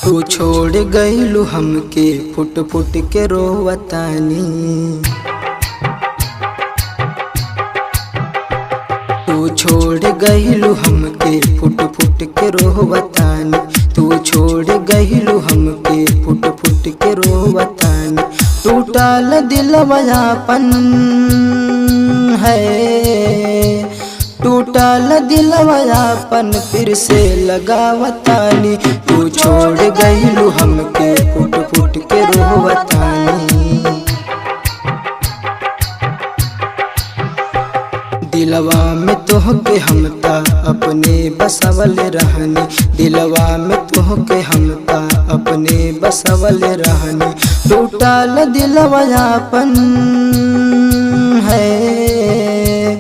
तू छोड़ गइलू हमके फुट फुट के रोवतानी। तू छोड़ गइलू हमके फुट फुट के रोवतानी। तू छोड़ गइलू हमके फुट फुट के रोवतानी। टूटल दिलवा आपन है, टूटल दिलवा आपन फिर से लगावतानी। तू छोड़ गइलू हमके फुट फुट के रोवतानी। दिलवा में तोहके हमता अपने बसवल रहनी। दिलवा में तोहके हमता अपने बसवल रहनी। टूटल दिलवा आपन है,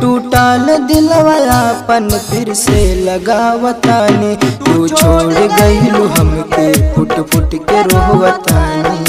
टूटल दिलवा आपन फिर से लगावतानी। तू छोड़ गइलू हमके फुट फुट के रोवतानी।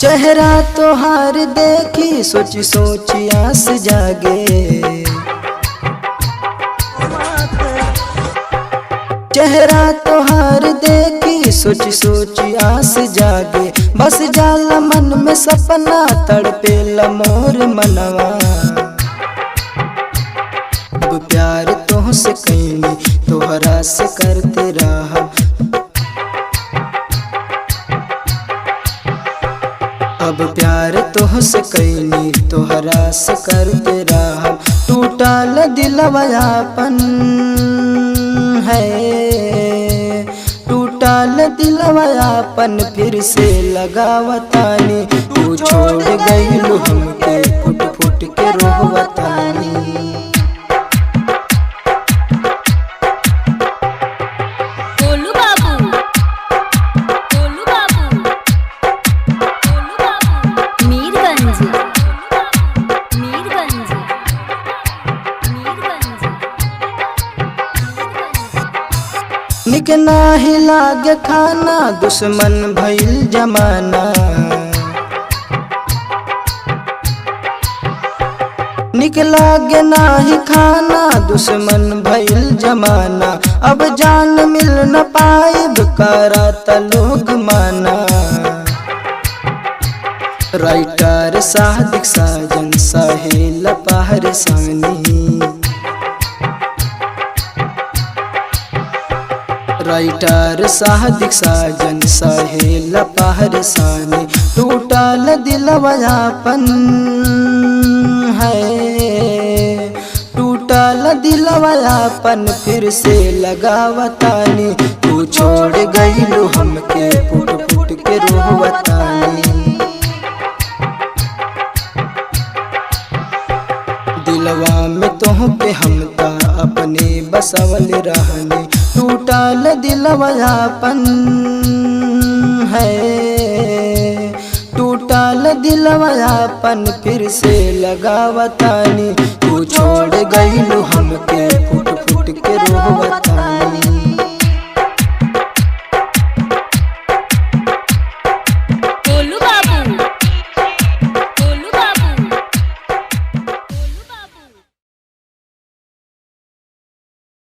चेहरा तोहार देखी सोची सोची आस जागे। चेहरा तोहार देखी सोची सोची आस जागे। बस जाला मन में सपना तड़पेला मोर मनवा। अब प्यार तोहसे कैनी तोहरा से करते रहा। अब प्यार तोहसे कैनी तोहरा से करते रहा। टूटल दिलवा आपन है, टूटल दिलवा आपन फिर से लगावतानी। तू छोड़ गइलू हमके फुट फुट के रोवतानी। निक नाही लागे खाना दुश्मन भइल जमाना। निक लागे नाही खाना दुश्मन भइल जमाना। अब जान मिल न पाइब करात लोग माना। राइटर सादिक साजन सहेल परेशानी। राइटर सादिक साजन सहेल परेशानी। टूटल दिलवा आपन है, टूटल दिलवा आपन फिर से लगावतानी। तू छोड़ गइलू हमके फुट फुट के रोवतानी। दिलवा में तोहके हमता अपने बसवल रहनी। टूटल दिलवा आपन है, टूटल दिलवा आपन फिर से लगावतानी। तू छोड़ गइलू